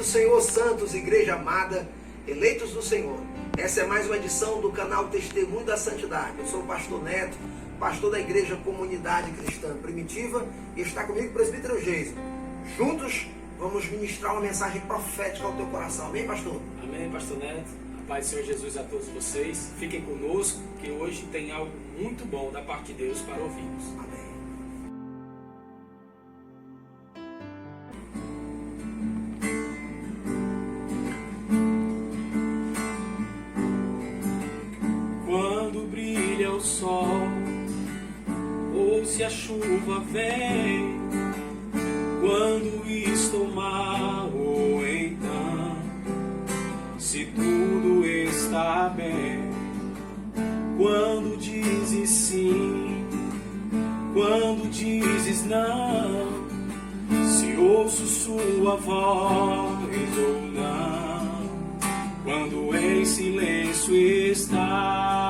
Senhor, santos, igreja amada, eleitos do Senhor. Essa é mais uma edição do canal Testemunho da Santidade. Eu sou o pastor Neto, pastor da Igreja Comunidade Cristã Primitiva, e está comigo o presbítero Geison. Juntos vamos ministrar uma mensagem profética ao teu coração. Amém, pastor? Amém, pastor Neto. A paz do Senhor Jesus a todos vocês. Fiquem conosco, que hoje tem algo muito bom da parte de Deus para ouvirmos. Amém. Quando brilha o sol, ou se a chuva vem, quando estou mal, ou então, se tudo está bem, quando dizes sim, quando dizes não, se ouço sua voz ou não, quando em silêncio está.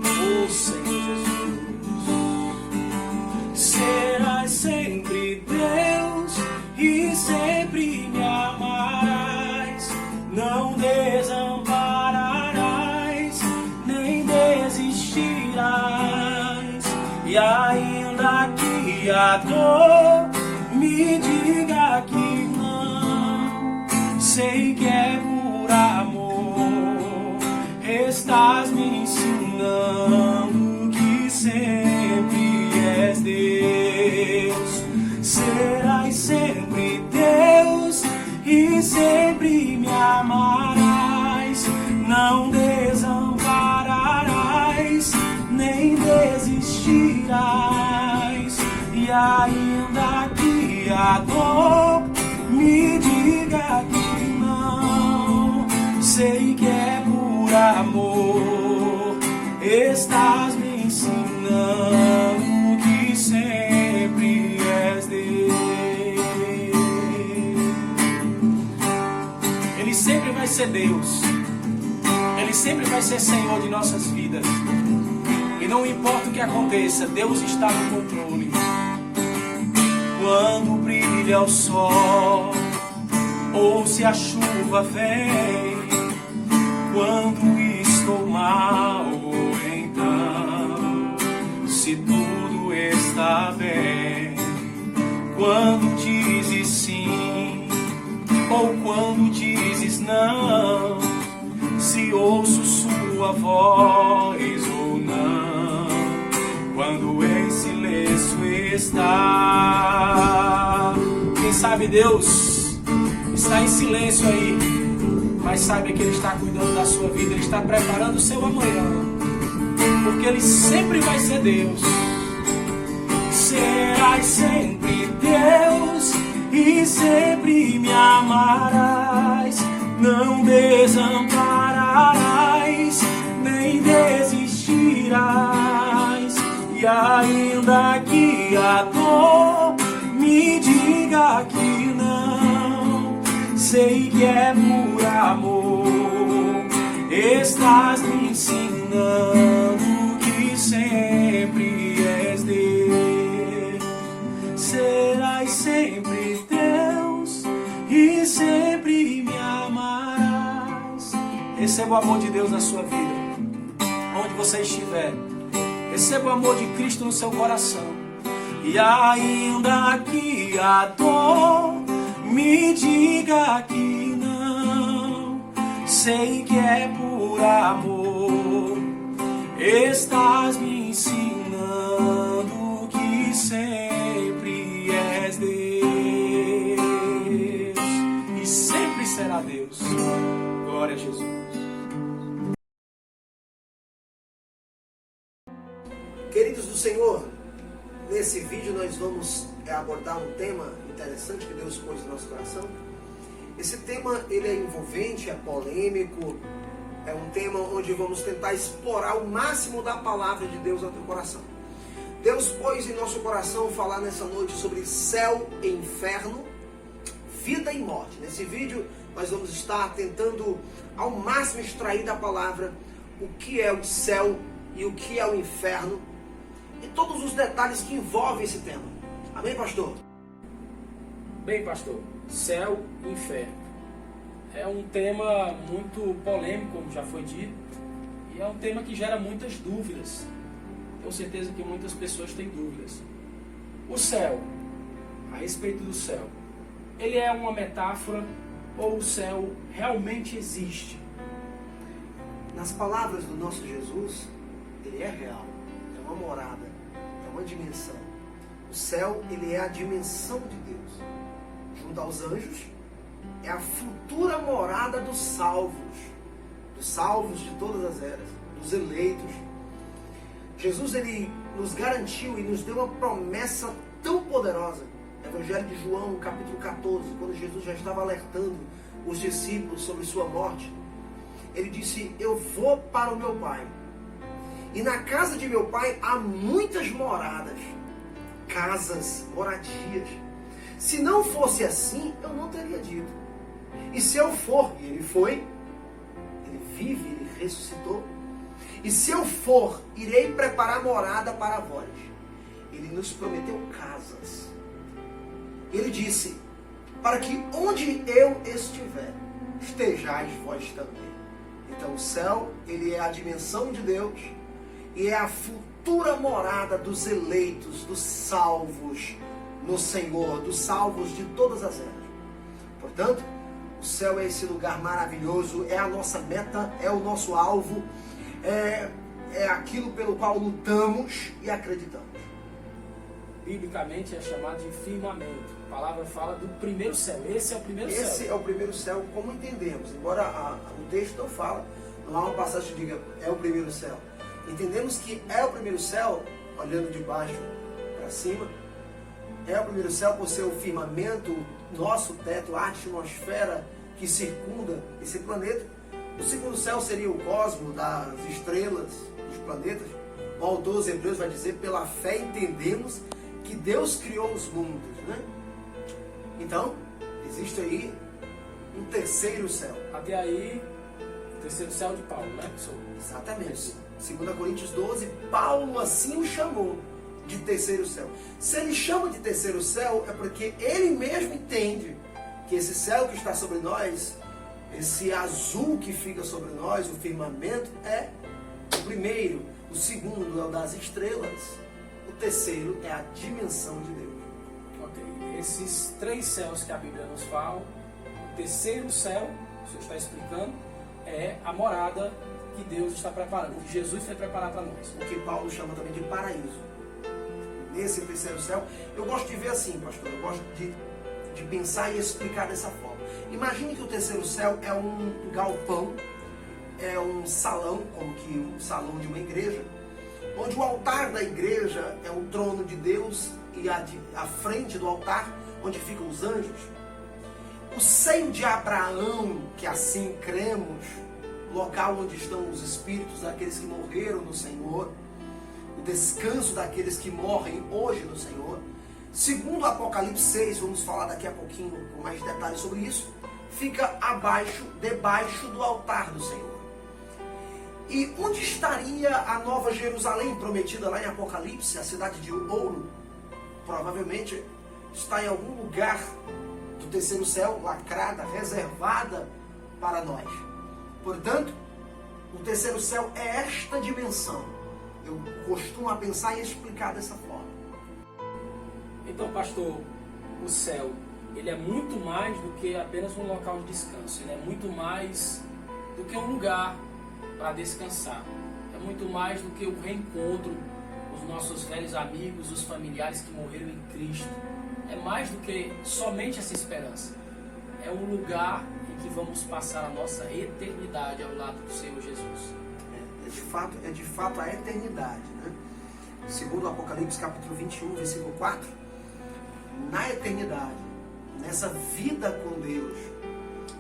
Oh Senhor Jesus, serás sempre Deus e sempre me amarás, não desampararás, nem desistirás, e ainda que a dor me diga que não, sei que é por amor, estás me ensinando que sempre és Deus, serás sempre Deus e sempre me amarás, não desampararás, nem desistirás, e ainda que a dor me diga que não, sei que é por amor, estás me ensinando que sempre és Deus. Ele sempre vai ser Deus, Ele sempre vai ser Senhor de nossas vidas, e não importa o que aconteça, Deus está no controle. Quando brilha o sol, ou se a chuva vem, quando estou mal, ou então, se tudo está bem, quando dizes sim, ou quando dizes não, se ouço sua voz ou não, quando em silêncio está. Quem sabe Deus está em silêncio aí, mas saiba que Ele está cuidando da sua vida, Ele está preparando o seu amanhã, porque Ele sempre vai ser Deus. Serás sempre Deus e sempre me amarás, não desampararás, nem desistirás, e ainda que a dor me diga que não, sei que é por amor, estás me ensinando que sempre és Deus, serás sempre Deus e sempre me amarás. Receba o amor de Deus na sua vida, onde você estiver. Receba o amor de Cristo no seu coração, e ainda que a dor me diga que não, sei que é por amor, estás me ensinando que sempre és Deus, e sempre será Deus. Glória a Jesus. Queridos do Senhor, nesse vídeo nós vamos abordar um tema interessante que Deus pôs no nosso coração. Esse tema ele é envolvente, é polêmico, é um tema onde vamos tentar explorar o máximo da palavra de Deus ao teu coração. Deus pôs em nosso coração falar nessa noite sobre céu e inferno, vida e morte. Nesse vídeo nós vamos estar tentando ao máximo extrair da palavra o que é o céu e o que é o inferno, e todos os detalhes que envolvem esse tema. Amém, pastor? Bem, pastor, céu e inferno. É um tema muito polêmico, como já foi dito, e é um tema que gera muitas dúvidas. Tenho certeza que muitas pessoas têm dúvidas. O céu, a respeito do céu, ele é uma metáfora ou o céu realmente existe? Nas palavras do nosso Jesus, ele é real, é uma morada, é uma dimensão. O céu, ele é a dimensão de Deus. Junto aos anjos, é a futura morada dos salvos de todas as eras, dos eleitos. Jesus, ele nos garantiu e nos deu uma promessa tão poderosa. Evangelho de João, capítulo 14, quando Jesus já estava alertando os discípulos sobre sua morte, ele disse: eu vou para o meu Pai, e na casa de meu Pai há muitas moradas, casas, moradias. Se não fosse assim, eu não teria dito. E se eu for, e ele foi, ele vive, ele ressuscitou. E se eu for, irei preparar morada para vós. Ele nos prometeu casas. Ele disse: para que onde eu estiver, estejais vós também. Então o céu, ele é a dimensão de Deus e é a futura morada dos eleitos, dos salvos no Senhor, dos salvos de todas as eras. Portanto, o céu é esse lugar maravilhoso, é a nossa meta, é o nosso alvo, é aquilo pelo qual lutamos e acreditamos. Biblicamente é chamado de firmamento. A palavra fala do primeiro céu. Esse é o primeiro céu. Esse é o primeiro céu, como entendemos. Embora o texto não fala, não há uma passagem que diga é o primeiro céu. Entendemos que é o primeiro céu, olhando de baixo para cima. É o primeiro céu por ser o firmamento, nosso teto, a atmosfera que circunda esse planeta. O segundo céu seria o cosmos, das estrelas, dos planetas. O autor dos Hebreus vai dizer: pela fé entendemos que Deus criou os mundos, né? Então, existe aí um terceiro céu. Até aí, o terceiro céu de Paulo, né, professor? Exatamente. 2 Coríntios 12, Paulo assim o chamou de terceiro céu. Se ele chama de terceiro céu, é porque ele mesmo entende que esse céu que está sobre nós, esse azul que fica sobre nós, o firmamento, é o primeiro. O segundo é o das estrelas. O terceiro é a dimensão de Deus. Ok. Esses três céus que a Bíblia nos fala, o terceiro céu, o senhor está explicando, é a morada que Deus está preparando, que Jesus vai preparar para nós. O que Paulo chama também de paraíso. Nesse terceiro céu, eu gosto de ver assim, pastor, eu gosto de pensar e explicar dessa forma. Imagine que o terceiro céu é um galpão, é um salão, como que um salão de uma igreja, onde o altar da igreja é o trono de Deus e a frente do altar, onde ficam os anjos. O seio de Abraão, que assim cremos, local onde estão os espíritos daqueles que morreram no Senhor, o descanso daqueles que morrem hoje no Senhor. Segundo Apocalipse 6, vamos falar daqui a pouquinho com mais detalhes sobre isso, fica debaixo do altar do Senhor. E onde estaria a Nova Jerusalém prometida lá em Apocalipse, a cidade de ouro? Provavelmente está em algum lugar do terceiro céu, lacrada, reservada para nós. Portanto, o terceiro céu é esta dimensão. Eu costumo pensar e explicar dessa forma. Então, pastor, o céu, ele é muito mais do que apenas um local de descanso. Ele é muito mais do que um lugar para descansar. É muito mais do que o reencontro com os nossos velhos amigos, os familiares que morreram em Cristo. É mais do que somente essa esperança. É um lugar em que vamos passar a nossa eternidade ao lado do Senhor Jesus. É de fato a eternidade, né? Segundo o Apocalipse capítulo 21, versículo 4, na eternidade, nessa vida com Deus,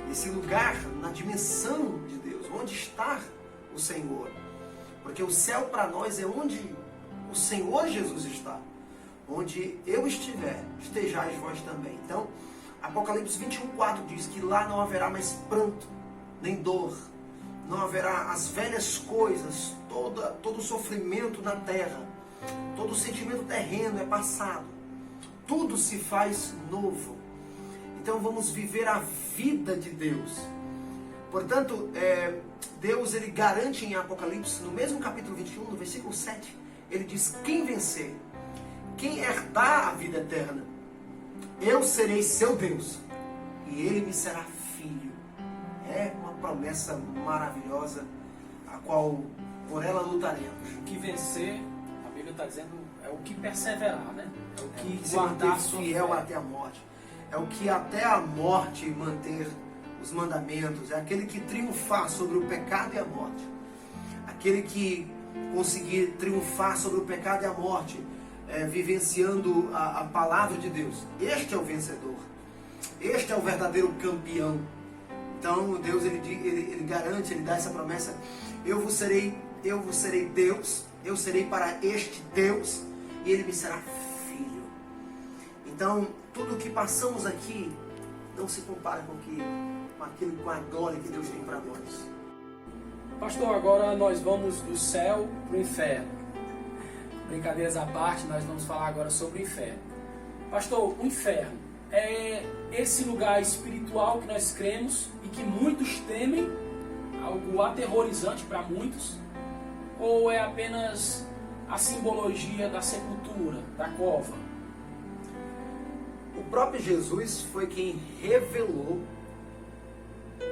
nesse lugar, na dimensão de Deus, onde está o Senhor. Porque o céu para nós é onde o Senhor Jesus está. Onde eu estiver, estejais vós também. Então, Apocalipse 21, 4 diz que lá não haverá mais pranto, nem dor. Não haverá as velhas coisas, todo o sofrimento na terra, todo o sentimento terreno é passado. Tudo se faz novo. Então vamos viver a vida de Deus. Portanto, Deus ele garante em Apocalipse, no mesmo capítulo 21, no versículo 7, ele diz: quem vencer, quem herdar a vida eterna, eu serei seu Deus e ele me será filho. É uma promessa maravilhosa, a qual por ela lutaremos. O que vencer, a Bíblia está dizendo, é o que perseverar, né? É o que se guardar manter a sua fiel fé. até a morte. É o que até a morte manter os mandamentos. É aquele que triunfar sobre o pecado e a morte. Aquele que conseguir triunfar sobre o pecado e a morte, vivenciando a palavra de Deus. Este é o vencedor. Este é o verdadeiro campeão. Então Deus ele garante, ele dá essa promessa: eu vos serei Deus, eu serei para este Deus e ele me será filho. Então tudo que passamos aqui não se compara com a glória que Deus tem para nós. Pastor, agora nós vamos do céu para o inferno. Brincadeiras à parte, nós vamos falar agora sobre o inferno. Pastor, o inferno é esse lugar espiritual que nós cremos e que muitos temem, algo aterrorizante para muitos, ou é apenas a simbologia da sepultura, da cova? O próprio Jesus foi quem revelou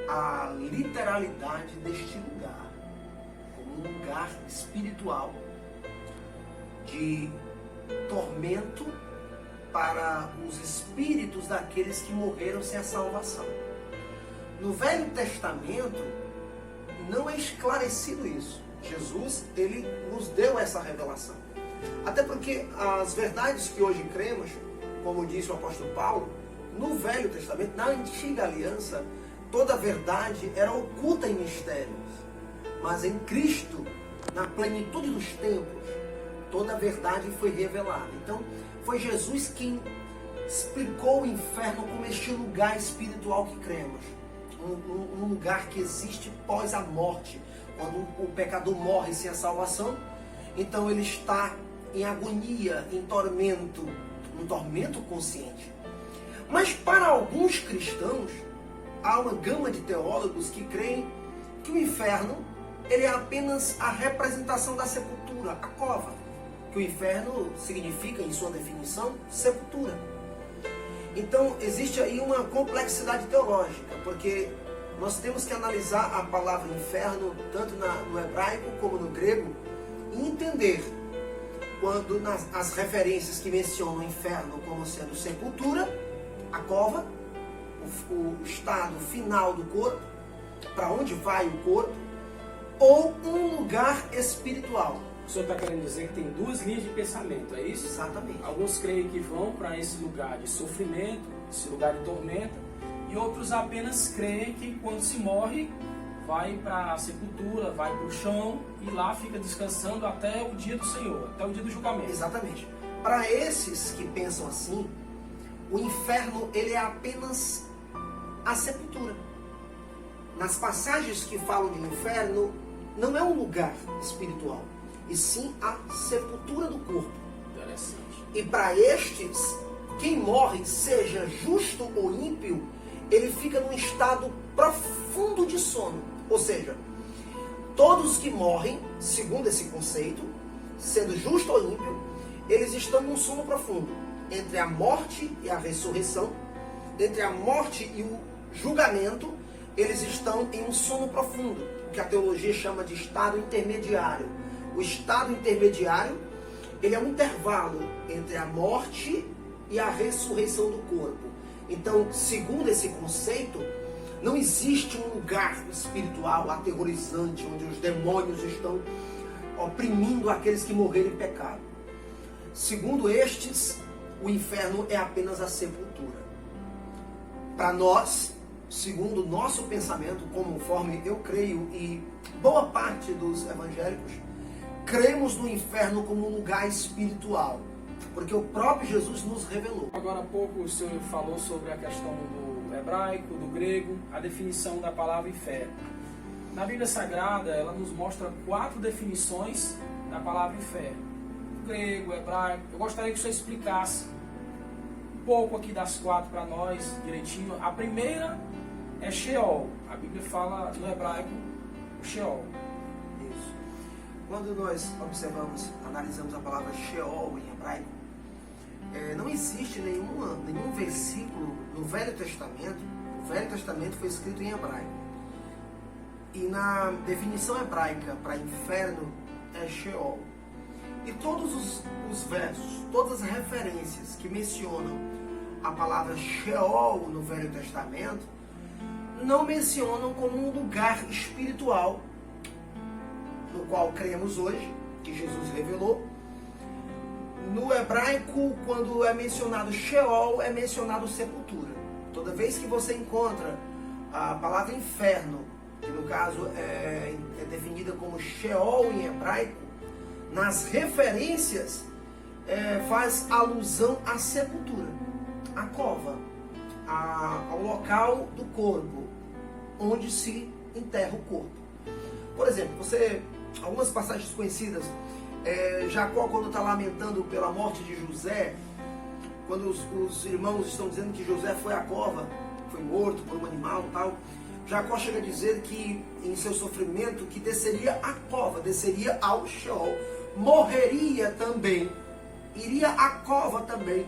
a literalidade deste lugar, como um lugar espiritual de tormento para os espíritos daqueles que morreram sem a salvação. No Velho Testamento não é esclarecido isso. Jesus, ele nos deu essa revelação. Até porque as verdades que hoje cremos, como disse o apóstolo Paulo, no Velho Testamento, na antiga aliança, toda a verdade era oculta em mistérios. Mas em Cristo, na plenitude dos tempos, toda a verdade foi revelada. Então, foi Jesus quem explicou o inferno como este lugar espiritual que cremos. Um lugar que existe pós a morte. Quando o pecador morre sem a salvação, então ele está em agonia, em tormento, um tormento consciente. Mas para alguns cristãos, há uma gama de teólogos que creem que o inferno ele é apenas a representação da sepultura, a cova. Que o inferno significa, em sua definição, sepultura. Então, existe aí uma complexidade teológica, porque nós temos que analisar a palavra inferno, tanto no hebraico como no grego, e entender quando as referências que mencionam o inferno como sendo sepultura, a cova, o estado final do corpo, para onde vai o corpo, ou um lugar espiritual. O senhor está querendo dizer que tem duas linhas de pensamento, é isso? Exatamente. Alguns creem que vão para esse lugar de sofrimento, esse lugar de tormenta, e outros apenas creem que quando se morre, vai para a sepultura, vai para o chão e lá fica descansando até o dia do Senhor, até o dia do julgamento. Exatamente. Para esses que pensam assim, o inferno ele é apenas a sepultura. Nas passagens que falam de inferno, não é um lugar espiritual, e sim a sepultura do corpo. Interessante. E para estes, quem morre, seja justo ou ímpio, ele fica num estado profundo de sono. Ou seja, todos que morrem, segundo esse conceito, sendo justo ou ímpio, eles estão num sono profundo. Entre a morte e a ressurreição, entre a morte e o julgamento, eles estão em um sono profundo, o que a teologia chama de estado intermediário. O estado intermediário, ele é um intervalo entre a morte e a ressurreição do corpo. Então, segundo esse conceito, não existe um lugar espiritual aterrorizante onde os demônios estão oprimindo aqueles que morreram em pecado. Segundo estes, o inferno é apenas a sepultura. Para nós, segundo o nosso pensamento, conforme eu creio e boa parte dos evangélicos, cremos no inferno como um lugar espiritual, porque o próprio Jesus nos revelou. Agora há pouco o senhor falou sobre a questão do hebraico, do grego, a definição da palavra inferno. Na Bíblia Sagrada, ela nos mostra 4 definições da palavra inferno. Grego, hebraico. Eu gostaria que o senhor explicasse pouco aqui das 4 para nós, direitinho. A primeira é Sheol. A Bíblia fala no hebraico Sheol. Isso. Quando nós observamos, analisamos a palavra Sheol em hebraico, não existe nenhum versículo no Velho Testamento. O Velho Testamento foi escrito em hebraico. E na definição hebraica para inferno é Sheol. E todos os versos, todas as referências que mencionam a palavra Sheol no Velho Testamento, não mencionam como um lugar espiritual, no qual cremos hoje, que Jesus revelou. No hebraico, quando é mencionado Sheol, é mencionado sepultura. Toda vez que você encontra a palavra inferno, que no caso é definida como Sheol em hebraico, nas referências faz alusão à sepultura, à cova, ao local do corpo, onde se enterra o corpo. Por exemplo, algumas passagens conhecidas, Jacó, quando está lamentando pela morte de José, quando os irmãos estão dizendo que José foi à cova, foi morto por um animal e tal, Jacó chega a dizer que em seu sofrimento que desceria à cova, desceria ao Sheol, morreria também, iria à cova também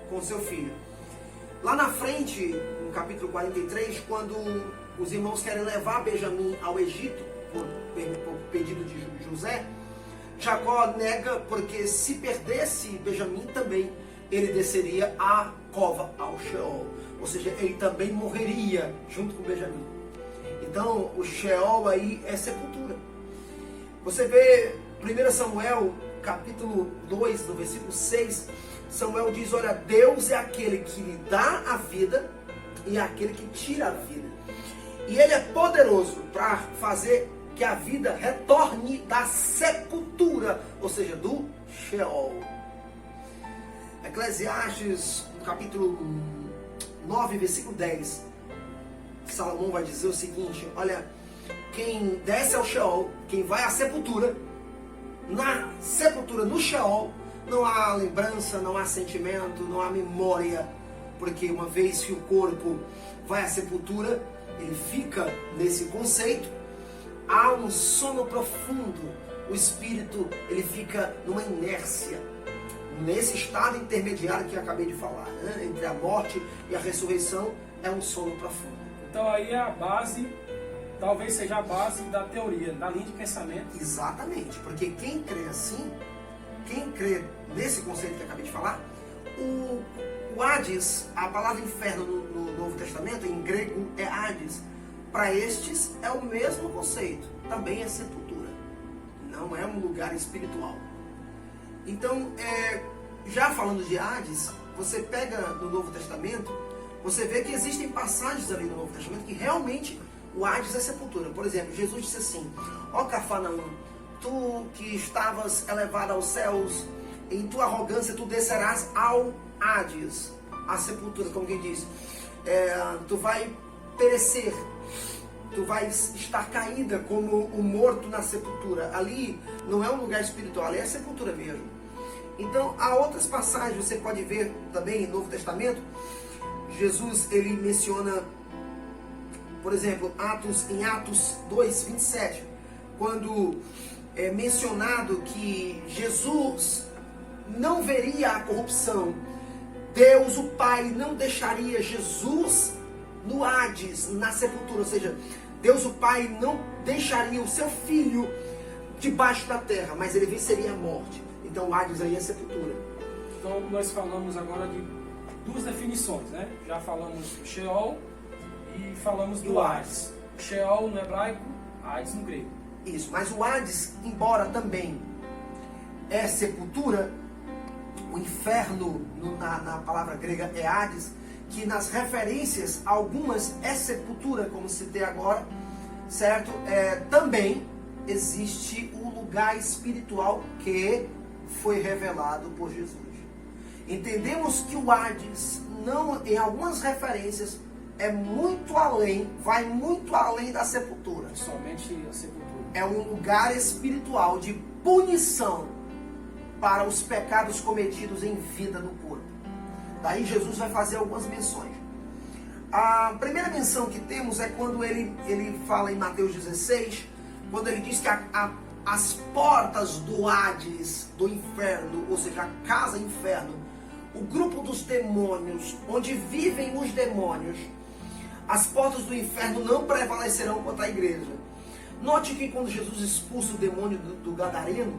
com seu filho. Lá na frente, no capítulo 43, quando os irmãos querem levar Benjamim ao Egito, por pedido de José, Jacó nega, porque se perdesse Benjamim também, ele desceria à cova, ao Sheol. Ou seja, ele também morreria junto com Benjamim. Então, o Sheol aí é sepultura. Você vê 1 Samuel, capítulo 2, no versículo 6, Samuel diz, olha, Deus é aquele que lhe dá a vida e é aquele que tira a vida. E ele é poderoso para fazer que a vida retorne da sepultura, ou seja, do Sheol. Eclesiastes, no capítulo 9, versículo 10, Salomão vai dizer o seguinte, olha, quem desce ao Sheol, quem vai à sepultura, na sepultura, no Sheol, não há lembrança, não há sentimento, não há memória, porque uma vez que o corpo vai à sepultura, ele fica nesse conceito, há um sono profundo, o espírito ele fica numa inércia, nesse estado intermediário que eu acabei de falar, né? Entre a morte e a ressurreição, é um sono profundo. Então aí é a base, talvez seja a base da teoria, da linha de pensamento. Exatamente, porque quem crê assim, quem crê nesse conceito que eu acabei de falar, o Hades, a palavra inferno no Novo Testamento, em grego é Hades, para estes é o mesmo conceito, também é sepultura, não é um lugar espiritual. Então, já falando de Hades, você pega no Novo Testamento, você vê que existem passagens ali no Novo Testamento que realmente o Hades é sepultura. Por exemplo, Jesus disse assim, ó Cafarnaum, tu que estavas elevado aos céus, em tua arrogância tu descerás ao Hades, a sepultura, como quem diz, tu vai perecer, tu vais estar caída como o morto na sepultura. Ali não é um lugar espiritual, ali é a sepultura mesmo. Então, há outras passagens, você pode ver também no Novo Testamento, Jesus, ele menciona, por exemplo, em Atos 2, 27, quando é mencionado que Jesus não veria a corrupção, Deus, o Pai, não deixaria Jesus no Hades, na sepultura, ou seja, Deus, o Pai, não deixaria o seu filho debaixo da terra, mas ele venceria a morte. Então o Hades aí é sepultura. Então nós falamos agora de duas definições, né? Já falamos Sheol e falamos do Hades. Sheol no hebraico, Hades no grego. Isso, mas o Hades, embora também é sepultura, o inferno na palavra grega é Hades, que nas referências algumas é sepultura, como citei agora, certo? Também existe o lugar espiritual que foi revelado por Jesus. Entendemos que o Hades, não, em algumas referências, é muito além, vai muito além da sepultura. Somente a sepultura. É um lugar espiritual de punição para os pecados cometidos em vida no corpo. Daí Jesus vai fazer algumas menções. A primeira menção que temos é quando ele fala em Mateus 16, quando ele diz que as portas do Hades, do inferno, ou seja, a casa inferno, o grupo dos demônios, onde vivem os demônios, as portas do inferno não prevalecerão contra a igreja. Note que quando Jesus expulsa o demônio do Gadareno,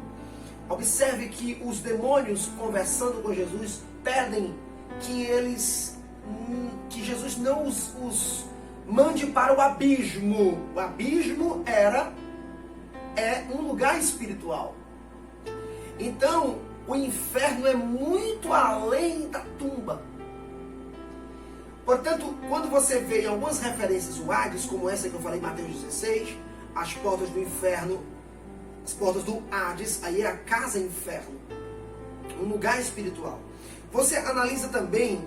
observe que os demônios, conversando com Jesus, pedem que Jesus não os mande para o abismo. O abismo é um lugar espiritual. Então, o inferno é muito além da tumba. Portanto, quando você vê em algumas referências o Hades, como essa que eu falei em Mateus 16, as portas do inferno, as portas do Hades, aí é a casa inferno, um lugar espiritual. Você analisa também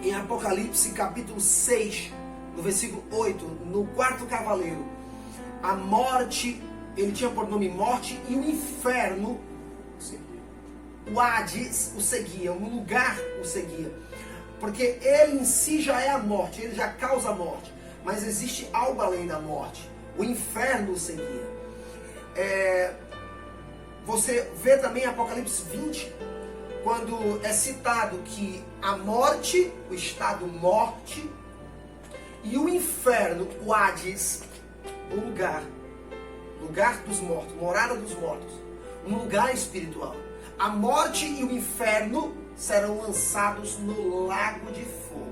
em Apocalipse capítulo 6, no versículo 8, no quarto cavaleiro, a morte, ele tinha por nome morte, e o inferno, o Hades o seguia, um lugar o seguia. Porque ele em si já é a morte, ele já causa a morte. Mas existe algo além da morte. O inferno o seguia. Você vê também em Apocalipse 20, quando é citado que a morte, o estado morte, e o inferno, o Hades, um lugar dos mortos, morada dos mortos, um lugar espiritual. A morte e o inferno serão lançados no lago de fogo.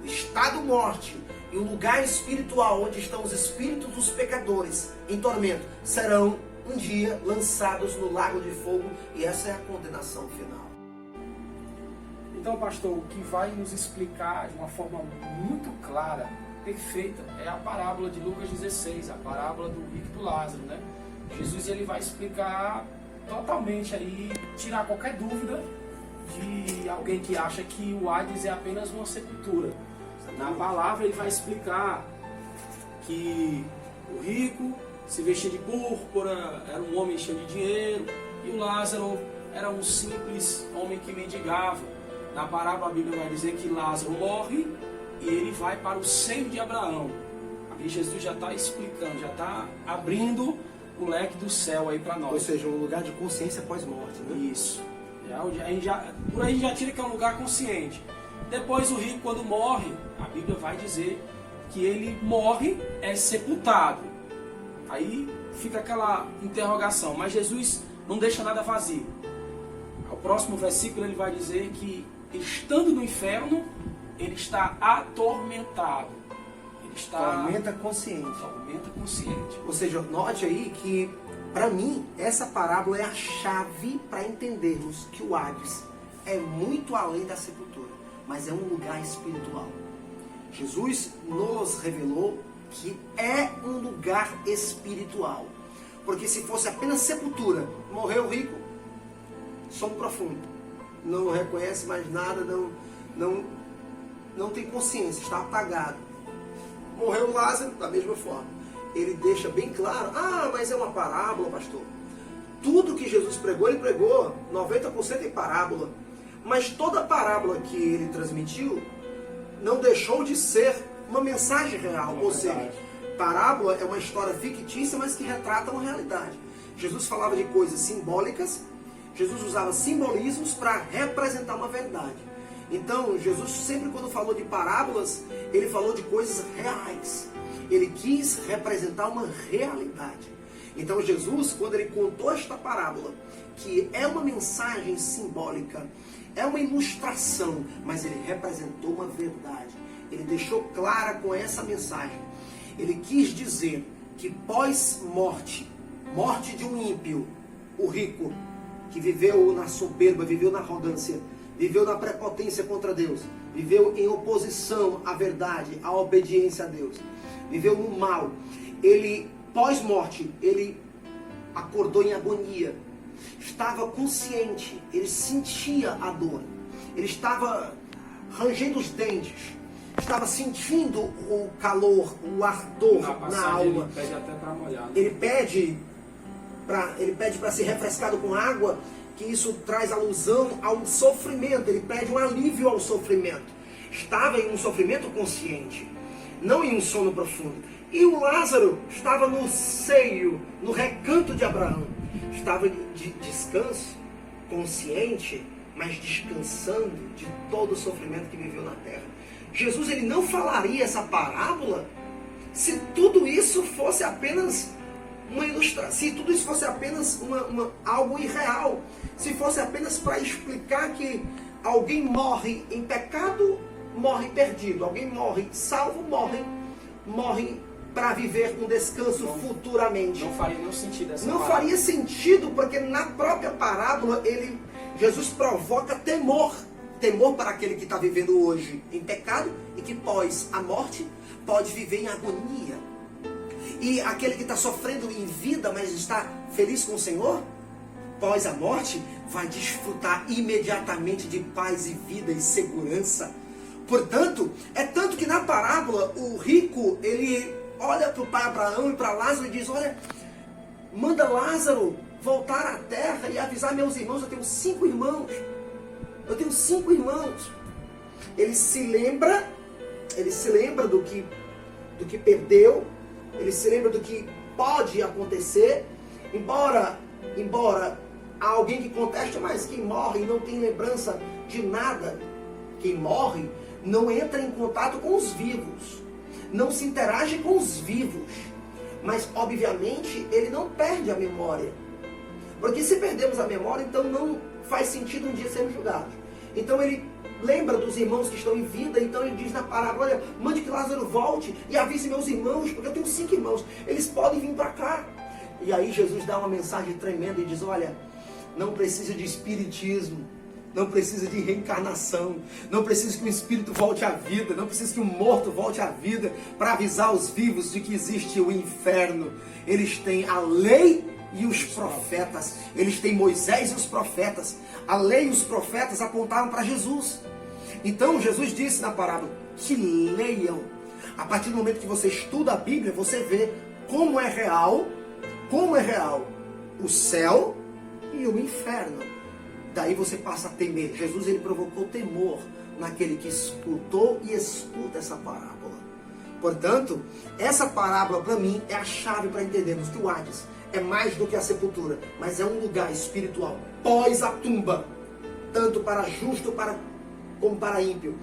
O estado morte e o lugar espiritual, onde estão os espíritos dos pecadores em tormento, serão um dia lançados no lago de fogo, e essa é a condenação final. Então, pastor, o que vai nos explicar de uma forma muito clara, perfeita, é a parábola de Lucas 16, a parábola do rico e do Lázaro, né? Jesus, ele vai explicar totalmente aí, tirar qualquer dúvida de alguém que acha que o Hades é apenas uma sepultura. Na palavra ele vai explicar que o rico se vestia de púrpura, era um homem cheio de dinheiro, e o Lázaro era um simples homem que mendigava. Na parábola a Bíblia vai dizer que Lázaro morre e ele vai para o seio de Abraão. Aqui Jesus já está explicando, já está abrindo o leque do céu aí para nós. Ou seja, um lugar de consciência pós-morte, né? Isso. Por aí já tira que é um lugar consciente. Depois o rico, quando morre, a Bíblia vai dizer que ele morre, é sepultado. Aí fica aquela interrogação, mas Jesus não deixa nada vazio. Ao próximo versículo ele vai dizer que, estando no inferno, ele está atormentado. Ele está... Tormenta consciente. Tormenta consciente. Ou seja, note aí que, para mim, essa parábola é a chave para entendermos que o Hades é muito além da sepultura, mas é um lugar espiritual. Jesus nos revelou que é um lugar espiritual. Porque se fosse apenas sepultura, morreu o rico, sono profundo, não reconhece mais nada, não tem consciência, está apagado. Morreu Lázaro, da mesma forma. Ele deixa bem claro, mas é uma parábola, pastor. Tudo que Jesus pregou, ele pregou 90% em parábola. Mas toda a parábola que ele transmitiu não deixou de ser uma mensagem real. Ou seja, parábola é uma história fictícia, mas que retrata uma realidade. Jesus falava de coisas simbólicas, Jesus usava simbolismos para representar uma verdade. Então, Jesus sempre quando falou de parábolas, ele falou de coisas reais. Ele quis representar uma realidade. Então, Jesus, quando ele contou esta parábola, que é uma mensagem simbólica, é uma ilustração, mas ele representou uma verdade. Ele deixou clara com essa mensagem. Ele quis dizer que pós-morte, morte de um ímpio, o rico, que viveu na soberba, viveu na arrogância, viveu na prepotência contra Deus, viveu em oposição à verdade, à obediência a Deus, viveu no mal. Ele, pós-morte, ele acordou em agonia, estava consciente, ele sentia a dor, ele estava rangendo os dentes, estava sentindo o calor, o ardor na alma. Ele pede até para molhar. Né? Ele pede para ser refrescado com água, que isso traz alusão ao sofrimento, ele pede um alívio ao sofrimento. Estava em um sofrimento consciente, não em um sono profundo. E o Lázaro estava no seio, no recanto de Abraão. Estava de descanso, consciente, mas descansando de todo o sofrimento que viveu na terra. Jesus, ele não falaria essa parábola se tudo isso fosse apenas uma ilustração, se tudo isso fosse apenas algo irreal, se fosse apenas para explicar que alguém morre em pecado, morre perdido, alguém morre salvo, morre para viver um descanso futuramente. Não faria nenhum sentido essa Não parábola. faria sentido, porque na própria parábola Jesus provoca temor para aquele que está vivendo hoje em pecado e que pós a morte pode viver em agonia. E aquele que está sofrendo em vida, mas está feliz com o Senhor, pós a morte, vai desfrutar imediatamente de paz e vida e segurança. Portanto, é tanto que na parábola, o rico, ele olha para o pai Abraão e para Lázaro e diz, olha, manda Lázaro voltar à terra e avisar meus irmãos, eu tenho 5 irmãos. Ele se lembra do que perdeu, ele se lembra do que pode acontecer, embora há alguém que conteste, mas quem morre não tem lembrança de nada, quem morre não entra em contato com os vivos, não se interage com os vivos, mas obviamente ele não perde a memória, porque se perdemos a memória, então não faz sentido um dia sermos julgados. Então ele lembra dos irmãos que estão em vida, então ele diz na parábola, olha, mande que Lázaro volte e avise meus irmãos, porque eu tenho 5 irmãos, eles podem vir para cá. E aí Jesus dá uma mensagem tremenda e diz, olha, não precisa de espiritismo, não precisa de reencarnação, não precisa que um espírito volte à vida, não precisa que um morto volte à vida para avisar os vivos de que existe o inferno. Eles têm a lei e os profetas, eles têm Moisés e os profetas. A lei e os profetas apontaram para Jesus. Então Jesus disse na parábola que leiam. A partir do momento que você estuda a Bíblia, você vê como é real o céu e o inferno. Daí você passa a temer. Jesus, ele provocou temor naquele que escutou e escuta essa parábola. Portanto, essa parábola para mim é a chave para entendermos que o Hades é mais do que a sepultura, mas é um lugar espiritual pós a tumba, tanto para justo como para ímpio.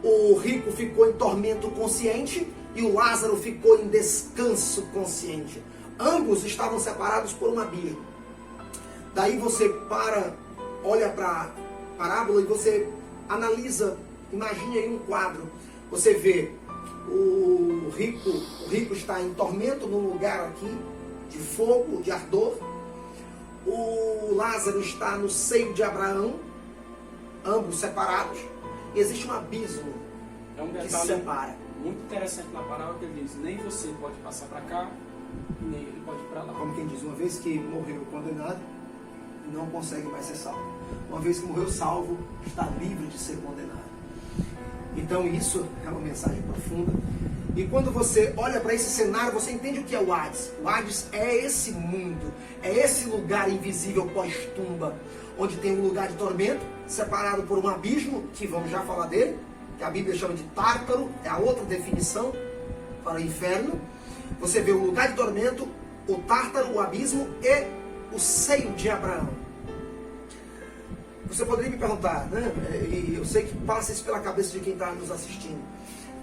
O rico ficou em tormento consciente e o Lázaro ficou em descanso consciente. Ambos estavam separados por um abismo. Daí você olha para a parábola e você analisa, imagine aí um quadro. Você vê o rico está em tormento num lugar aqui de fogo, de ardor. O Lázaro está no seio de Abraão, ambos separados, e existe um abismo que se separa. Muito interessante na parábola que ele diz, nem você pode passar para cá, nem ele pode ir para lá. Como quem diz, uma vez que morreu condenado, não consegue mais ser salvo. Uma vez que morreu salvo, está livre de ser condenado. Então isso é uma mensagem profunda. E quando você olha para esse cenário, você entende o que é o Hades. O Hades é esse mundo, é esse lugar invisível pós-tumba, onde tem um lugar de tormento, separado por um abismo, que vamos já falar dele, que a Bíblia chama de Tártaro, é a outra definição para o inferno. Você vê o lugar de tormento, o Tártaro, o abismo e o seio de Abraão. Você poderia me perguntar, né? E eu sei que passa isso pela cabeça de quem está nos assistindo,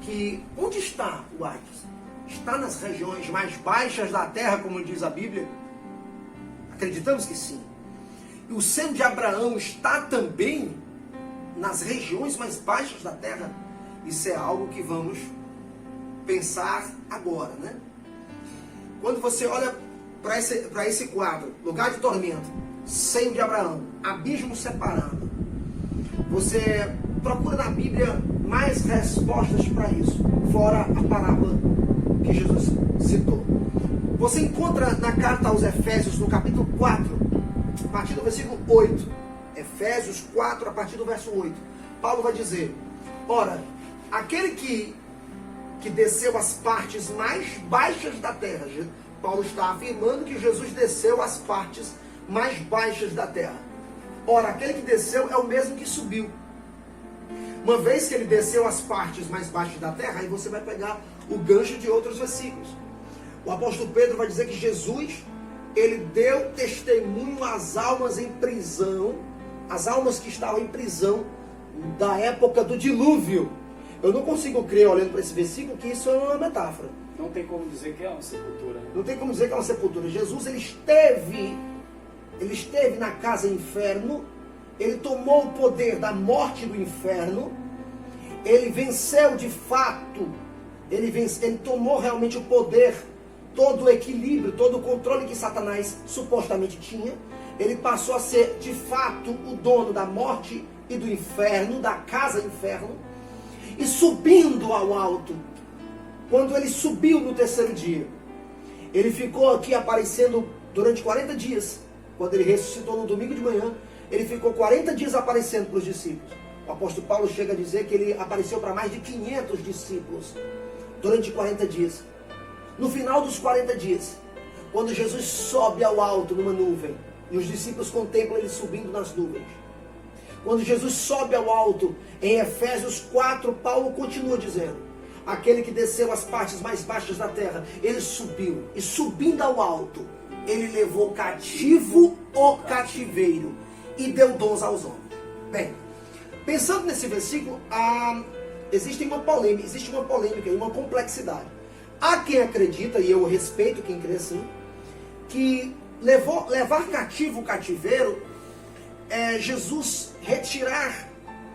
que onde está o Hades? Está nas regiões mais baixas da terra, como diz a Bíblia? Acreditamos que sim. E o seio de Abraão está também nas regiões mais baixas da terra? Isso é algo que vamos pensar agora, né? Quando você olha para esse quadro, lugar de tormento, seio de Abraão, abismo separando, você procura na Bíblia mais respostas para isso, fora a parábola que Jesus citou. Você encontra na carta aos Efésios, no capítulo 4, a partir do versículo 8, Efésios 4, a partir do verso 8, Paulo vai dizer, ora, aquele que desceu às partes mais baixas da terra, Paulo está afirmando que Jesus desceu às partes mais baixas da terra. Ora, aquele que desceu é o mesmo que subiu. Uma vez que ele desceu às partes mais baixas da terra, aí você vai pegar o gancho de outros versículos. O apóstolo Pedro vai dizer que Jesus, ele deu testemunho às almas em prisão, as almas que estavam em prisão da época do dilúvio. Eu não consigo crer, olhando para esse versículo, que isso é uma metáfora. Não tem como dizer que é uma sepultura. Não tem como dizer que é uma sepultura. Jesus, ele esteve na casa inferno, ele tomou o poder da morte do inferno, ele venceu de fato, ele tomou realmente o poder, todo o equilíbrio, todo o controle que Satanás supostamente tinha. Ele passou a ser de fato o dono da morte e do inferno, da casa inferno, e subindo ao alto. Quando ele subiu no terceiro dia, ele ficou aqui aparecendo durante 40 dias. Quando ele ressuscitou no domingo de manhã, ele ficou 40 dias aparecendo para os discípulos. O apóstolo Paulo chega a dizer que ele apareceu para mais de 500 discípulos durante 40 dias. No final dos 40 dias, quando Jesus sobe ao alto numa nuvem, e os discípulos contemplam ele subindo nas nuvens. Quando Jesus sobe ao alto, em Efésios 4, Paulo continua dizendo: aquele que desceu às partes mais baixas da terra, ele subiu, e subindo ao alto, ele levou cativo o cativeiro, e deu dons aos homens. Bem, pensando nesse versículo, existe uma polêmica e uma complexidade. Há quem acredita, e eu respeito quem crê assim, que levar cativo o cativeiro é Jesus retirar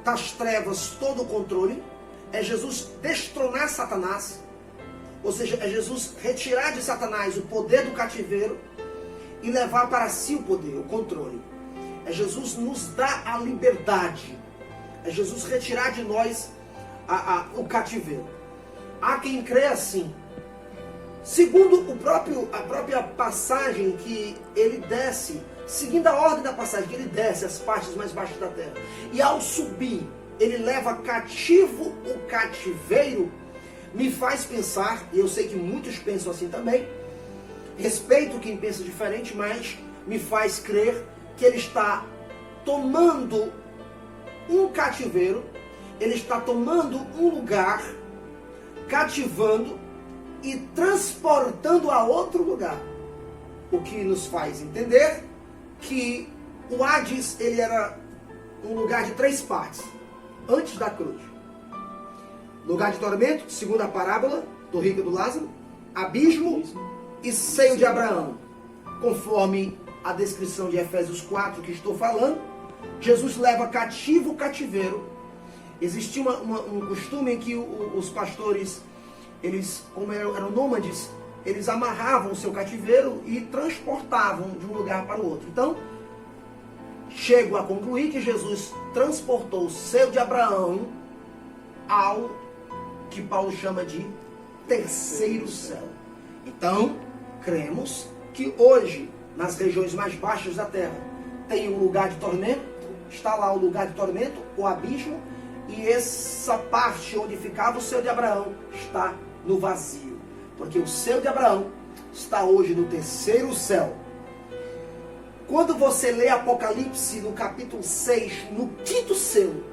das trevas todo o controle, é Jesus destronar Satanás, ou seja, é Jesus retirar de Satanás o poder do cativeiro e levar para si o poder, o controle. É Jesus nos dar a liberdade, é Jesus retirar de nós o cativeiro. Há quem crê assim. Segundo a própria passagem que ele desce, seguindo a ordem da passagem, que ele desce as partes mais baixas da terra, e ao subir, ele leva cativo o cativeiro, me faz pensar, e eu sei que muitos pensam assim também, respeito quem pensa diferente, mas me faz crer que ele está tomando um cativeiro, ele está tomando um lugar, cativando e transportando a outro lugar. O que nos faz entender que o Hades, ele era um lugar de 3 partes, antes da cruz. Lugar de tormento, segundo a parábola do rico e do Lázaro, abismo e seio de Abraão. Conforme a descrição de Efésios 4 que estou falando, Jesus leva cativo o cativeiro. Existia um costume em que os pastores, eles, como eram nômades, eles amarravam o seu cativeiro e transportavam de um lugar para o outro. Então, chego a concluir que Jesus transportou o seio de Abraão ao que Paulo chama de terceiro céu. Então, cremos que hoje, nas regiões mais baixas da terra, tem um lugar de tormento, está lá o lugar de tormento, o abismo, e essa parte onde ficava o seio de Abraão está no vazio, porque o seio de Abraão está hoje no terceiro céu. Quando você lê Apocalipse no capítulo 6, no 5º selo,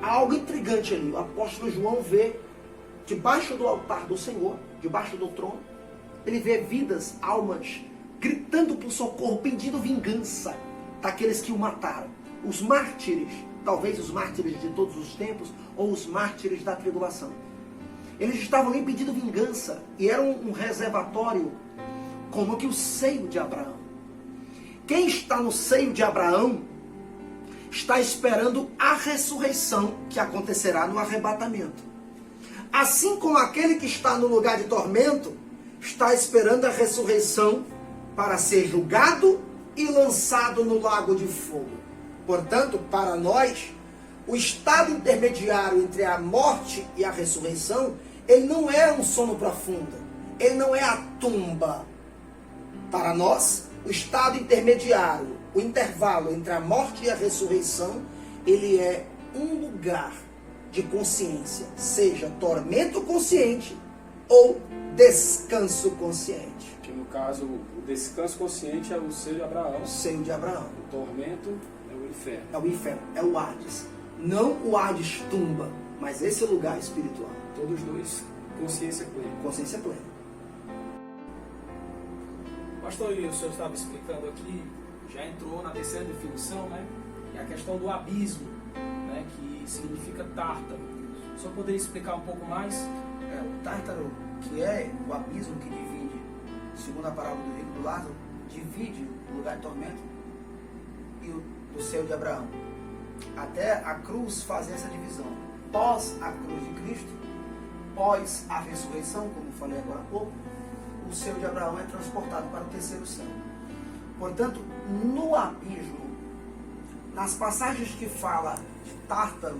há algo intrigante ali. O apóstolo João vê, debaixo do altar do Senhor, debaixo do trono, ele vê vidas, almas, gritando por socorro, pedindo vingança daqueles que o mataram. Os mártires, talvez os mártires de todos os tempos, ou os mártires da tribulação. Eles estavam ali pedindo vingança, e era um reservatório, como que o seio de Abraão. Quem está no seio de Abraão está esperando a ressurreição que acontecerá no arrebatamento. Assim como aquele que está no lugar de tormento está esperando a ressurreição para ser julgado e lançado no lago de fogo. Portanto, para nós, o estado intermediário entre a morte e a ressurreição, ele não é um sono profundo, ele não é a tumba. Para nós, o estado intermediário, o intervalo entre a morte e a ressurreição, ele é um lugar de consciência, seja tormento consciente ou descanso consciente. Que no caso, o descanso consciente é o seio de Abraão. O seio de Abraão. O tormento é o inferno. É o inferno, é o Hades. Não o Hades tumba, mas esse lugar espiritual. Todos dois, consciência plena. Consciência plena. Pastor, e o senhor estava explicando aqui, já entrou na terceira definição, né? E a questão do abismo, né? Que significa tártaro. O senhor poderia explicar um pouco mais? O tártaro, que é o abismo que divide, segundo a parábola do rico e do Lázaro, divide o lugar de tormento e o seio de Abraão. Até a cruz fazer essa divisão. Pós a cruz de Cristo, pós a ressurreição, como eu falei agora há pouco, o seio de Abraão é transportado para o terceiro céu. Portanto, no abismo, nas passagens que fala de Tártaro,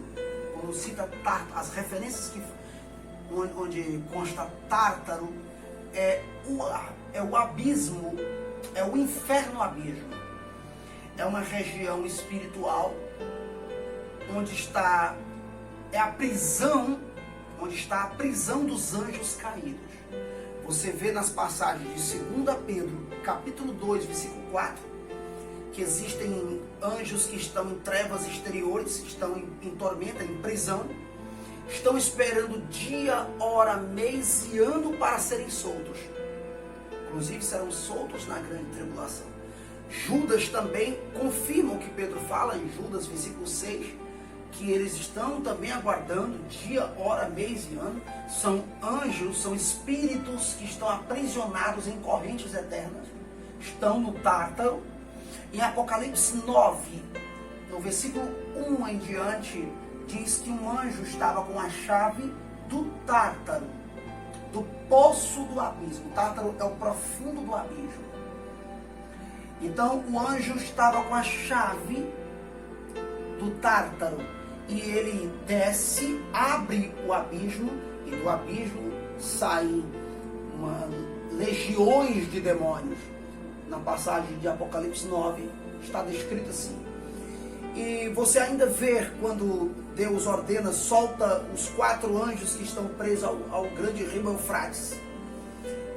quando cita Tártaro, as referências onde consta Tártaro, é o abismo, é o inferno abismo. É uma região espiritual onde está a prisão dos anjos caídos. Você vê nas passagens de 2 Pedro, capítulo 2, versículo 4, que existem anjos que estão em trevas exteriores, estão em tormenta, em prisão, estão esperando dia, hora, mês e ano para serem soltos. Inclusive serão soltos na grande tribulação. Judas também confirma o que Pedro fala em Judas, versículo 6, que eles estão também aguardando dia, hora, mês e ano. São anjos, são espíritos que estão aprisionados em correntes eternas, estão no Tártaro. Em Apocalipse 9, no versículo 1 em diante, diz que um anjo estava com a chave do Tártaro, do poço do abismo. O Tártaro é o profundo do abismo. Então o anjo estava com a chave do Tártaro e ele desce, abre o abismo e do abismo saem legiões de demônios. Na passagem de Apocalipse 9 está descrito assim. E você ainda vê quando Deus ordena, solta os 4 anjos que estão presos ao grande rio Eufrates.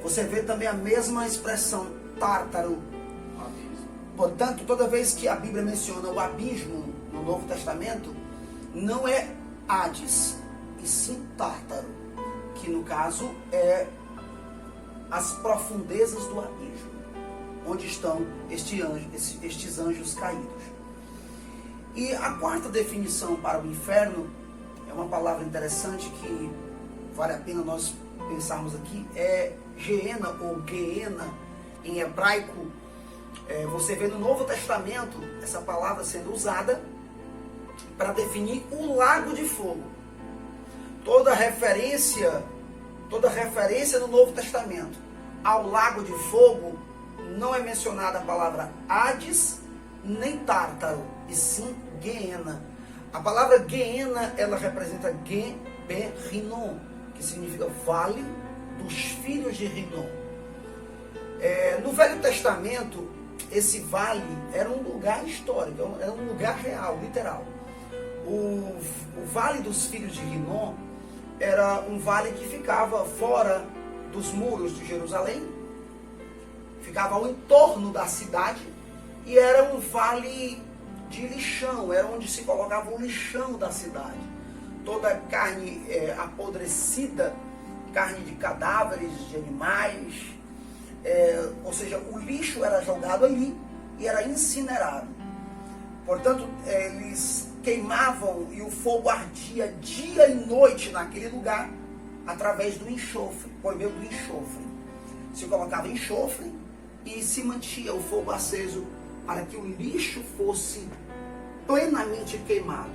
Você vê também a mesma expressão, Tártaro. Portanto, toda vez que a Bíblia menciona o abismo no Novo Testamento, não é Hades, e sim Tártaro, que no caso é as profundezas do abismo, onde estão estes anjos caídos. E a quarta definição para o inferno é uma palavra interessante que vale a pena nós pensarmos aqui, é Geena ou Geena em hebraico. Você vê no Novo Testamento essa palavra sendo usada para definir o lago de fogo. Toda referência no Novo Testamento ao lago de fogo não é mencionada a palavra Hades nem Tártaro, e sim Geena. A palavra Geena, ela representa Gen-Be-Rinon, que significa Vale dos Filhos de Rinon. No Velho Testamento, esse vale era um lugar histórico, era um lugar real, literal. O Vale dos Filhos de Rinom era um vale que ficava fora dos muros de Jerusalém, ficava ao entorno da cidade, e era um vale de lixão, era onde se colocava o lixão da cidade. Toda carne apodrecida, carne de cadáveres, de animais, ou seja, o lixo era jogado ali e era incinerado. Portanto, eles queimavam e o fogo ardia dia e noite naquele lugar através do enxofre, por meio do enxofre. Se colocava enxofre e se mantinha o fogo aceso para que o lixo fosse plenamente queimado.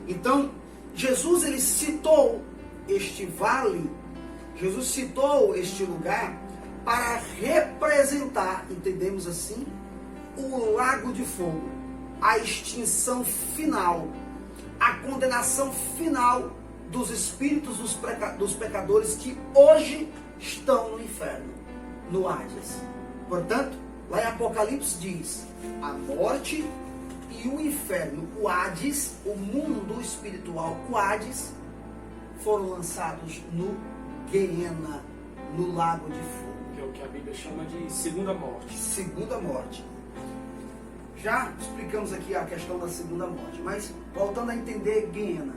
Então, Jesus ele citou este vale, Jesus citou este lugar para representar, entendemos assim, o lago de fogo, a extinção final, a condenação final dos espíritos dos pecadores que hoje estão no inferno, no Hades. Portanto, lá em Apocalipse diz, a morte e o inferno, o Hades, o mundo espiritual, o Hades, foram lançados no Geena, no lago de fogo. Que é o que a Bíblia chama de segunda morte. Segunda morte. Já explicamos aqui a questão da segunda morte, mas voltando a entender Guiena.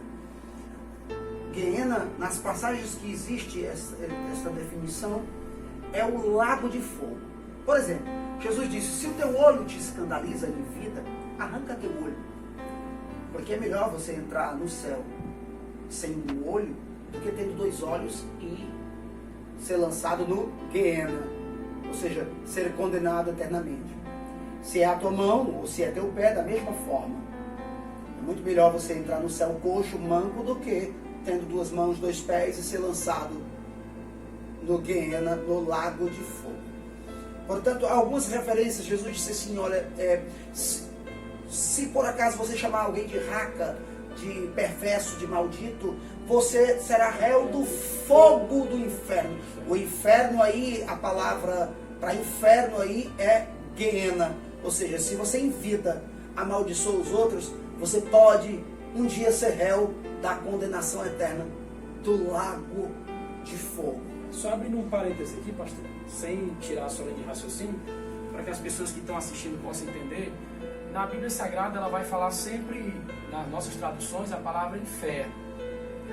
Guiena, nas passagens que existe essa definição, é o lago de fogo. Por exemplo, Jesus disse, se o teu olho te escandaliza em vida, arranca teu olho. Porque é melhor você entrar no céu sem um olho, do que tendo 2 olhos e ser lançado no Guiena. Ou seja, ser condenado eternamente. Se é a tua mão ou se é teu pé, da mesma forma. É muito melhor você entrar no céu coxo, manco, do que tendo 2 mãos, 2 pés e ser lançado no Guiena, no lago de fogo. Portanto, algumas referências, Jesus disse assim, olha, se por acaso você chamar alguém de raca, de perverso, de maldito, você será réu do fogo do inferno. O inferno aí, a palavra para inferno aí é Guiena. Ou seja, se você em vida amaldiçoa os outros, você pode um dia ser réu da condenação eterna do lago de fogo. Só abrindo um parêntese aqui, pastor, sem tirar a sua linha de raciocínio, para que as pessoas que estão assistindo possam entender, na Bíblia Sagrada ela vai falar sempre, nas nossas traduções, a palavra inferno.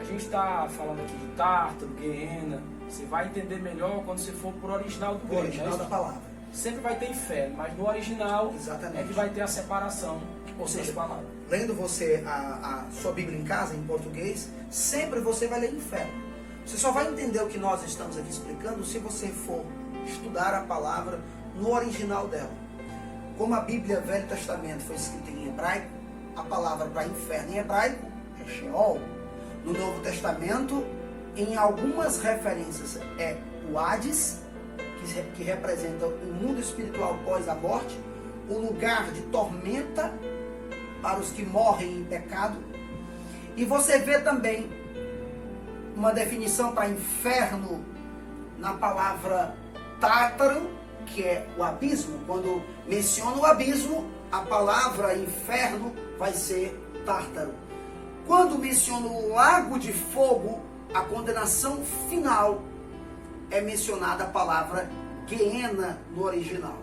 A gente está falando aqui de Tártaro, Guiena, você vai entender melhor quando você for para o original do grego. O original da palavra. Sempre vai ter inferno, mas no original Exatamente. é que vai ter a separação por seja palavras. Lendo você a sua Bíblia em casa, em português, sempre você vai ler inferno. Você só vai entender o que nós estamos aqui explicando se você for estudar a palavra no original dela. Como a Bíblia Velho Testamento foi escrita em hebraico, a palavra para inferno em hebraico é Sheol. No Novo Testamento, em algumas referências, é o Hades, que representa o mundo espiritual pós a morte, o lugar de tormenta para os que morrem em pecado. E você vê também uma definição para inferno na palavra Tártaro, que é o abismo. Quando menciona o abismo, a palavra inferno vai ser Tártaro. Quando menciona o lago de fogo, a condenação final, é mencionada a palavra Guiena no original.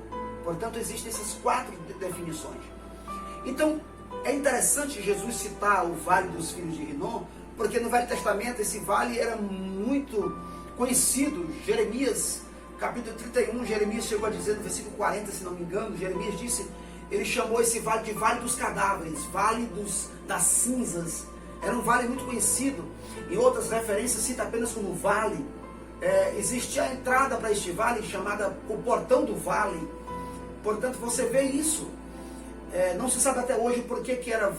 Portanto, existem essas 4 definições. Então, é interessante Jesus citar o Vale dos Filhos de Rinom, porque no Velho Testamento esse vale era muito conhecido. Jeremias, capítulo 31, Jeremias chegou a dizer no versículo 40, se não me engano, Jeremias disse, ele chamou esse vale de Vale dos Cadáveres, Vale das Cinzas. Era um vale muito conhecido. Em outras referências cita apenas como vale. Existia a entrada para este vale chamada o Portão do Vale. Portanto, você vê isso. Não se sabe até hoje por que era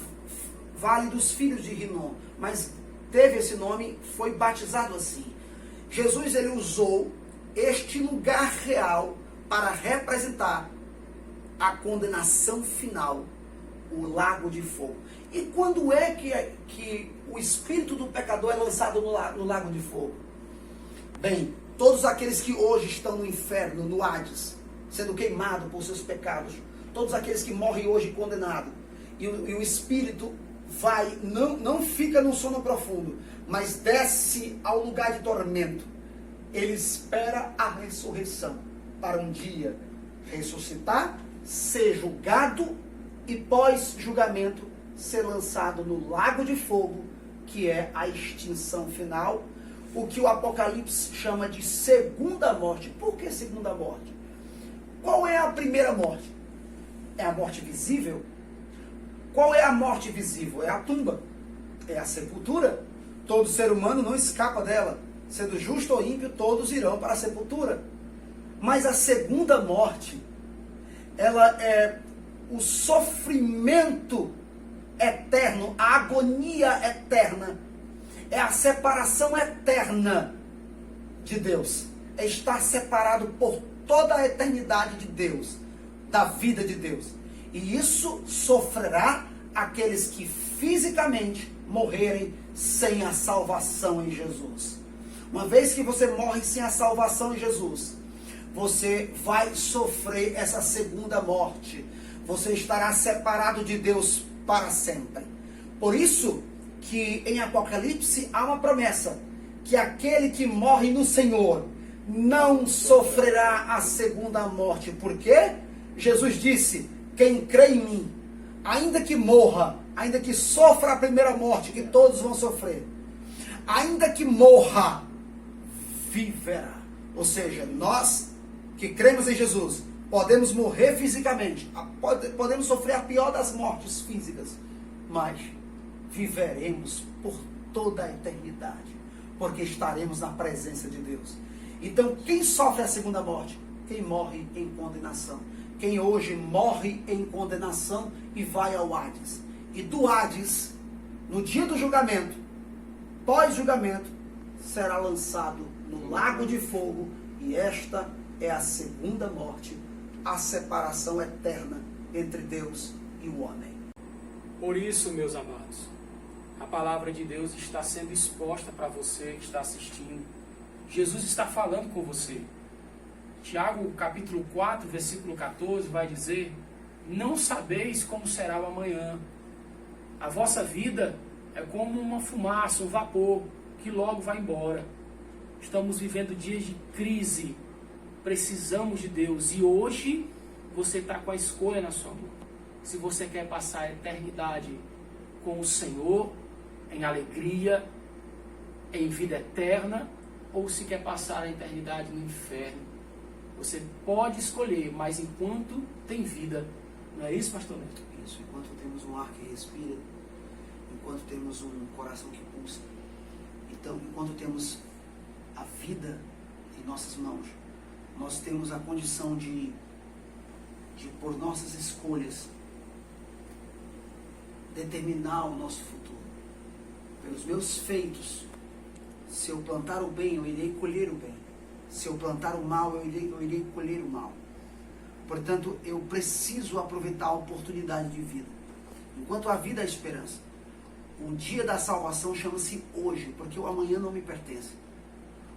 Vale dos Filhos de Rinom, mas teve esse nome, foi batizado assim. Jesus ele usou este lugar real para representar a condenação final, o lago de fogo. E quando é que o espírito do pecador é lançado no lago de fogo? Bem, todos aqueles que hoje estão no inferno, no Hades, sendo queimados por seus pecados, todos aqueles que morrem hoje condenados, e o espírito vai, não fica no sono profundo, mas desce ao lugar de tormento. Ele espera a ressurreição, para um dia ressuscitar, ser julgado e pós-julgamento ser lançado no lago de fogo, que é a extinção final, o que o Apocalipse chama de segunda morte. Por que segunda morte? Qual é a primeira morte? É a morte visível? Qual é a morte visível? É a tumba, é a sepultura. Todo ser humano não escapa dela. Sendo justo ou ímpio, todos irão para a sepultura. Mas a segunda morte, ela é o sofrimento eterno, a agonia eterna, é a separação eterna de Deus. É estar separado por toda a eternidade de Deus, da vida de Deus. E isso sofrerá aqueles que fisicamente morrerem sem a salvação em Jesus. Uma vez que você morre sem a salvação em Jesus, você vai sofrer essa segunda morte. Você estará separado de Deus para sempre. Por isso que em Apocalipse há uma promessa, que aquele que morre no Senhor não sofrerá a segunda morte. Por quê? Jesus disse, quem crê em mim, ainda que morra, ainda que sofra a primeira morte, que todos vão sofrer, ainda que morra, viverá. Ou seja, nós que cremos em Jesus, podemos morrer fisicamente, podemos sofrer a pior das mortes físicas, mas viveremos por toda a eternidade, porque estaremos na presença de Deus. Então, quem sofre a segunda morte? Quem morre em condenação. Quem hoje morre em condenação e vai ao Hades. E do Hades, no dia do julgamento, pós-julgamento, será lançado no lago de fogo. E esta é a segunda morte, a separação eterna entre Deus e o homem. Por isso, meus amados, a palavra de Deus está sendo exposta para você que está assistindo. Jesus está falando com você. Tiago, capítulo 4, versículo 14, vai dizer: não sabeis como será o amanhã. A vossa vida é como uma fumaça, um vapor, que logo vai embora. Estamos vivendo dias de crise. Precisamos de Deus. E hoje você está com a escolha na sua mão. Se você quer passar a eternidade com o Senhor, em alegria, em vida eterna, ou se quer passar a eternidade no inferno. Você pode escolher, mas enquanto tem vida. Não é isso, pastor Neto? Isso, enquanto temos um ar que respira, enquanto temos um coração que pulsa, então, enquanto temos a vida em nossas mãos, nós temos a condição de por nossas escolhas, determinar o nosso futuro. Pelos meus feitos, se eu plantar o bem, eu irei colher o bem. Se eu plantar o mal, eu irei colher o mal. Portanto, eu preciso aproveitar a oportunidade de vida. Enquanto a vida é a esperança. O dia da salvação chama-se hoje, porque o amanhã não me pertence.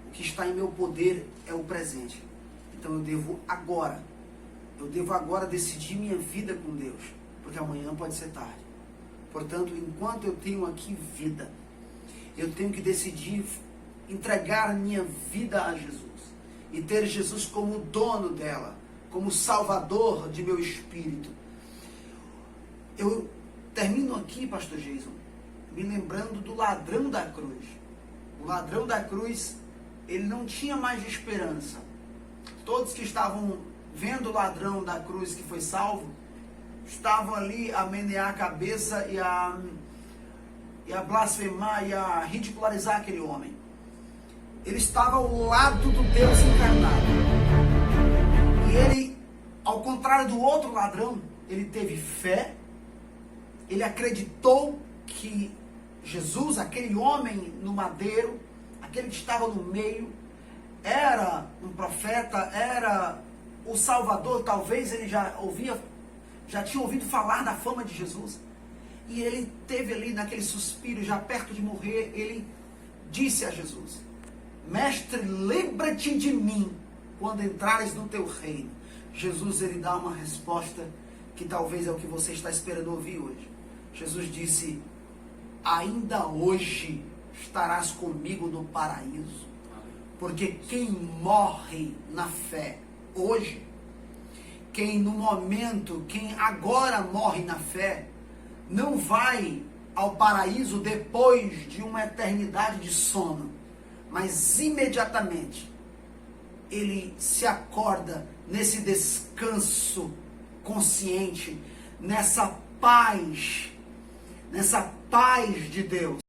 O que está em meu poder é o presente. Então eu devo agora decidir minha vida com Deus, porque amanhã pode ser tarde. Portanto, enquanto eu tenho aqui vida, eu tenho que decidir entregar minha vida a Jesus e ter Jesus como dono dela, como salvador de meu espírito. Eu termino aqui, pastor Jason, me lembrando do ladrão da cruz. O ladrão da cruz, ele não tinha mais esperança. Todos que estavam vendo o ladrão da cruz que foi salvo, estavam ali a menear a cabeça e a blasfemar e a ridicularizar aquele homem. Ele estava ao lado do Deus encarnado. E ele, ao contrário do outro ladrão, ele teve fé, ele acreditou que Jesus, aquele homem no madeiro, aquele que estava no meio, era um profeta, era o Salvador. Talvez ele já tinha ouvido falar da fama de Jesus. E ele teve ali naquele suspiro, já perto de morrer, ele disse a Jesus: Mestre, lembra-te de mim quando entrares no teu reino. Jesus, ele dá uma resposta que talvez é o que você está esperando ouvir hoje. Jesus disse: ainda hoje estarás comigo no paraíso. Porque quem morre na fé hoje, quem agora morre na fé, não vai ao paraíso depois de uma eternidade de sono, mas imediatamente ele se acorda nesse descanso consciente, nessa paz de Deus.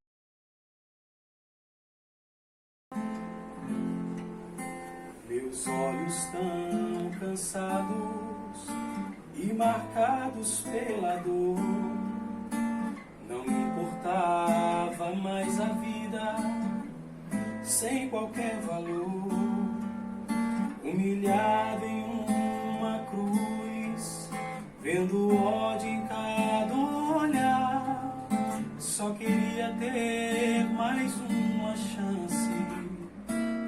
Meus olhos tão cansados e marcados pela dor, não me importava mais a vida sem qualquer valor, humilhado em uma cruz, vendo o ódio em cada olhar, só queria ter mais uma chance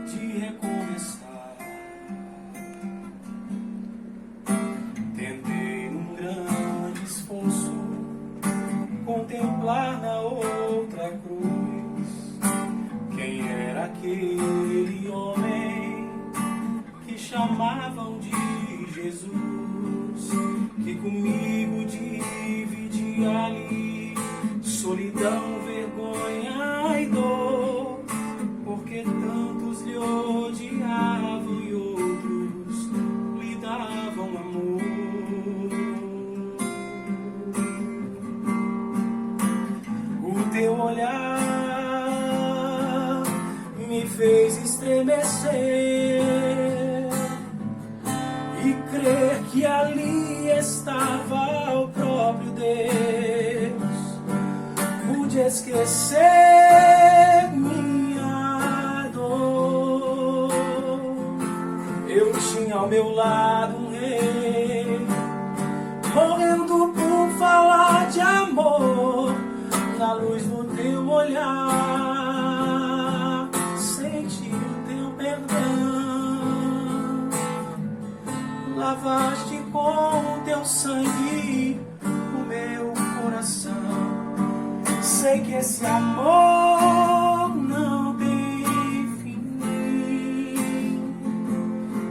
de recomeçar. Tentei num grande esforço contemplar na outra cruz quem era aquele homem Jesus, que comigo divide ali solidão, vergonha e dor, porque tantos lhe odiavam e outros lhe davam amor. O teu olhar me fez estremecer e crer que ali estava o próprio Deus. Pude esquecer minha dor. Eu tinha ao meu lado um rei, morrendo por falar de amor. Na luz do teu olhar, senti o teu perdão. Lavaste com o teu sangue o meu coração. Sei que esse amor não tem fim.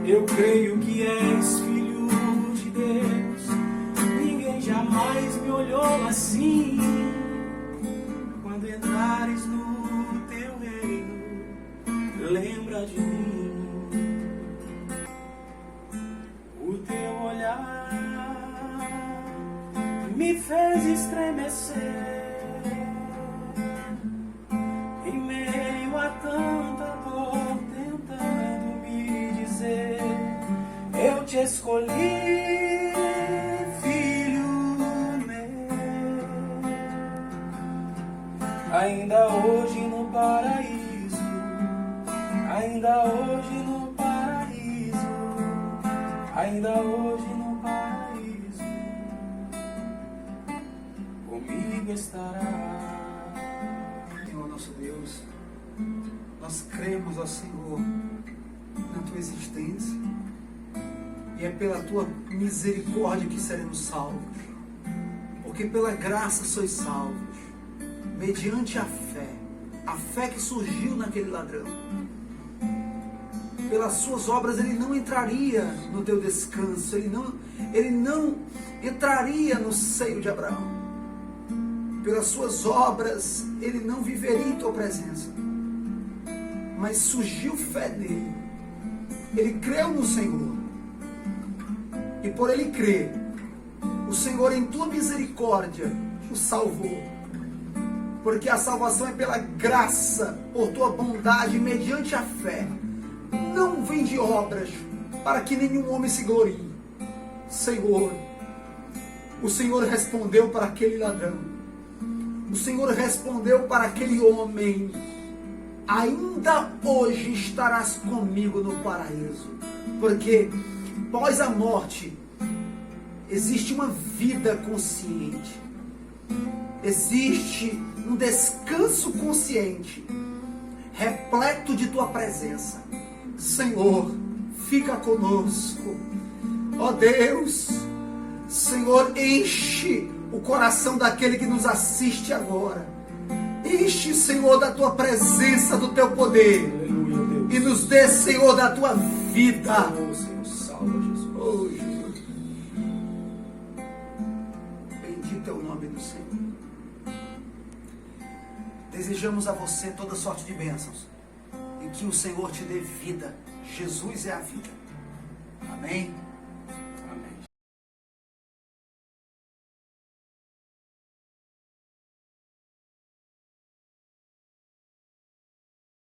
Eu creio que és filho de Deus. Ninguém jamais me olhou assim. Quando entrares no teu reino, lembra de mim. O teu olhar me fez estremecer em meio a tanta dor, tentando me dizer: eu te escolhi, filho meu. Ainda hoje no paraíso, ainda hoje no paraíso, ainda hoje no paraíso, comigo estará. Senhor nosso Deus, nós cremos, ó Senhor, na Tua existência, e é pela Tua misericórdia que seremos salvos, porque pela graça sois salvos, mediante a fé que surgiu naquele ladrão. Pelas suas obras ele não entraria no teu descanso, ele não entraria no seio de Abraão. Pelas suas obras ele não viveria em tua presença, mas surgiu fé nele. Ele creu no Senhor, e por ele crer, o Senhor em tua misericórdia o salvou. Porque a salvação é pela graça, por tua bondade, mediante a fé. Não vem de obras, para que nenhum homem se glorie. Senhor, o Senhor respondeu para aquele ladrão. O Senhor respondeu para aquele homem: ainda hoje estarás comigo no paraíso. Porque após a morte existe uma vida consciente. Existe um descanso consciente, repleto de tua presença. Senhor, fica conosco. Ó Deus, Senhor, enche o coração daquele que nos assiste agora. Enche, Senhor, da tua presença, do teu poder. Aleluia, Deus. E nos dê, Senhor, da tua vida. Oh, Senhor, salva Jesus. Oh, Jesus. Bendito é o nome do Senhor. Desejamos a você toda sorte de bênçãos, e que o Senhor te dê vida. Jesus é a vida. Amém?